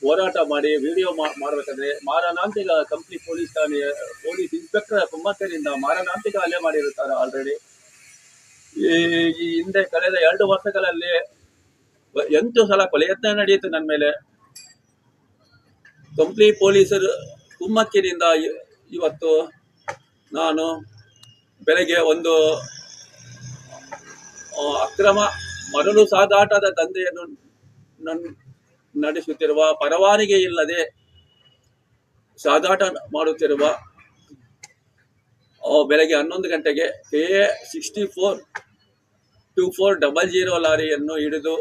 ಹೋರಾಟ ಮಾಡಿ ವಿಡಿಯೋ ಮಾಡಬೇಕಾದ್ರೆ ಮಾರಣಾಂತಿಕ ಕಂಪ್ಲಿ ಪೊಲೀಸ್ ಠಾಣೆಯ ಪೊಲೀಸ್ ಇನ್ಸ್ಪೆಕ್ಟರ್ ಕುಮ್ಮಕ್ಕರಿಂದ ಮಾರಣಾಂತಿಕ ಹಲ್ಲೆ ಮಾಡಿರುತ್ತಾರೆ ಆಲ್ರೆಡಿ. ಈ ಹಿಂದೆ ಕಳೆದ 2 ವರ್ಷಗಳಲ್ಲಿ 8 ಸಲ ಕೊಲೆ ಯತ್ನ ನಡೆಯಿತು ನನ್ನ ಮೇಲೆ. ಕಂಪ್ಲಿ ಪೊಲೀಸರು ಕುಮ್ಮಕ್ಕಿನಿಂದ ಇವತ್ತು ನಾನು ಬೆಳಗ್ಗೆ ಒಂದು ಅಕ್ರಮ ಮರಳು ಸಾಗಾಟದ ದಂಧೆಯನ್ನು ನಡೆಸುತ್ತಿರುವ, ಪರವಾನಗಿ ಇಲ್ಲದೆ ಸಾಗಾಟ ಮಾಡುತ್ತಿರುವ ಬೆಳಗ್ಗೆ 11 ಗಂಟೆಗೆ KA 642400 ಲಾರಿಯನ್ನು ಹಿಡಿದು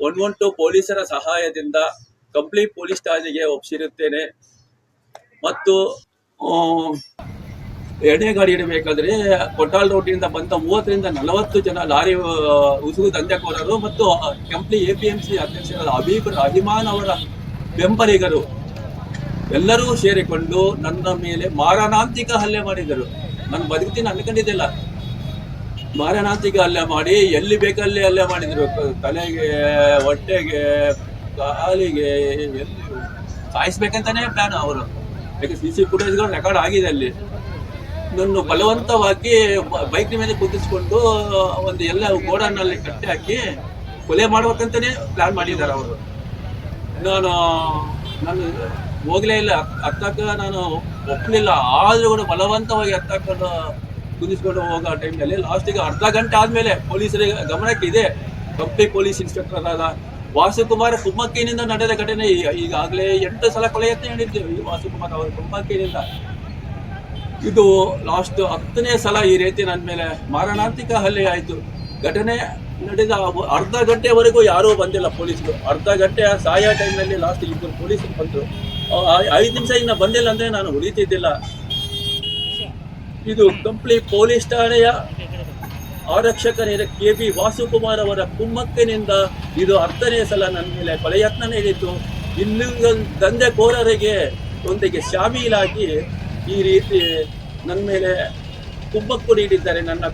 112 ಪೊಲೀಸರ ಸಹಾಯದಿಂದ ಕಂಪ್ಲಿ ಪೊಲೀಸ್ ಠಾಣೆಗೆ ಒಪ್ಪಿಸಿರುತ್ತೇನೆ. ಮತ್ತು ಎಣ್ಣೆ ಗಾಡಿ ಇಡಬೇಕಾದ್ರೆ ಕೊಟ್ಟಾಲ್ ರೋಡಿನಿಂದ ಬಂದ 30ರಿಂದ 40 ಜನ ಲಾರಿ ಉಸುಗು ದಂಧೆಕೋರರು ಮತ್ತು ಕಂಪ್ಲಿ APMC ಅಧ್ಯಕ್ಷರಾದ ಹಬೀಬ್ ರಹಿಮಾನ್ ಅವರ ಬೆಂಬಲಿಗರು ಎಲ್ಲರೂ ಸೇರಿಕೊಂಡು ನನ್ನ ಮೇಲೆ ಮಾರಣಾಂತಿಕ ಹಲ್ಲೆ ಮಾಡಿದರು. ನಾನು ಬದುಕ್ತೀನಿ ಅನ್ಕೊಂಡಿದ್ದಿಲ್ಲ. ಮಾರಣಾಂತಿಕ ಹಲ್ಲೆ ಮಾಡಿ ಎಲ್ಲಿ ಬೇಕಲ್ಲಿ ಹಲ್ಲೆ ಮಾಡಿದರು. ತಲೆಗೆ, ಹೊಟ್ಟೆಗೆ, ಕಾಲಿಗೆ, ಎಲ್ಲಿ ಸಾಯಿಸ್ಬೇಕಂತಾನೆ ಪ್ಲಾನ್ ಅವರು. ಯಾಕೆ CC ಫುಟೇಜ್ಗಳು ರೆಕಾರ್ಡ್ ಆಗಿದೆ. ಅಲ್ಲಿ ನನ್ನ ಬಲವಂತವಾಗಿ ಬೈಕ್ ಮೇಲೆ ಕುದಿಸ್ಕೊಂಡು ಒಂದು ಎಲ್ಲ ಗೋಡನ್ನಲ್ಲಿ ಕಟ್ಟಿ ಹಾಕಿ ಕೊಲೆ ಮಾಡ್ಬೇಕಂತಾನೆ ಪ್ಲಾನ್ ಮಾಡಿದ್ದಾರೆ ಅವರು. ನಾನು ಹೋಗ್ಲೇ ಇಲ್ಲ, ಹತ್ತಕ್ಕ ನಾನು ಒಪ್ಪಲಿಲ್ಲ. ಆದರೂ ಕೂಡ ಬಲವಂತವಾಗಿ ಹತ್ತಾಕೊಂಡು ಕುದಿಸ್ಕೊಂಡು ಹೋಗೋ ಟೈಮ್ನಲ್ಲಿ ಲಾಸ್ಟಿಗೆ ಅರ್ಧ ಗಂಟೆ ಆದಮೇಲೆ ಪೊಲೀಸರಿಗೆ ಗಮನಕ್ಕೆ ಇದೆ. ಕಂಪ್ಲಿ ಪೊಲೀಸ್ ಇನ್ಸ್ಪೆಕ್ಟರ್ ಆದ ವಾಸುಕುಮಾರ್ ಕುಮ್ಮಕ್ಕಿನಿಂದ ನಡೆದ ಘಟನೆ. ಈಗಾಗಲೇ 8 ಸಲ ಕೊಲೆ ಯತ್ನ ಹೇಳಿದ್ದೇವೆ ಈ ವಾಸುಕುಮಾರ್ ಅವರ ಕುಮ್ಮಕ್ಕಿನಿಂದ. ಇದು ಲಾಸ್ಟ್ 10ನೇ ಸಲ ಈ ರೀತಿ ನನ್ನ ಮೇಲೆ ಮಾರಣಾಂತಿಕ ಹಲ್ಲೆ ಆಯಿತು. ಘಟನೆ ನಡೆದ ಅರ್ಧ ಗಂಟೆವರೆಗೂ ಯಾರೂ ಬಂದಿಲ್ಲ ಪೊಲೀಸರು. ಅರ್ಧ ಗಂಟೆ ಸಾಯೋ ಟೈಮ್ನಲ್ಲಿ ಲಾಸ್ಟ್ 2 ಪೊಲೀಸರು ಬಂದರು. 5 ನಿಮಿಷ ಇನ್ನು ಬಂದಿಲ್ಲ ಅಂದರೆ ನಾನು ಉಳಿತಿದ್ದಿಲ್ಲ. ಇದು ಕಂಪ್ಲಿ ಪೊಲೀಸ್ ಠಾಣೆಯ ಆರಕ್ಷಕರ KB ವಾಸುಕುಮಾರ್ ಅವರ ಕುಮ್ಮಕ್ಕಿನಿಂದ ಇದು 10ನೇ ಸಲ ನನ್ನ ಮೇಲೆ ಕೊಲೆ ಯತ್ನ ನಡೆಯಿತು. ಇನ್ನೂ ದಂಧೆಕೋರರಿಗೆ ಒಂದಿಗೆ ಶಾಮೀಲಾಗಿ ಈ ರೀತಿ ನನ್ನ ಮೇಲೆ ಕುಮ್ಮಕ್ಕು ನೀಡಿದ್ದಾರೆ. ನನ್ನ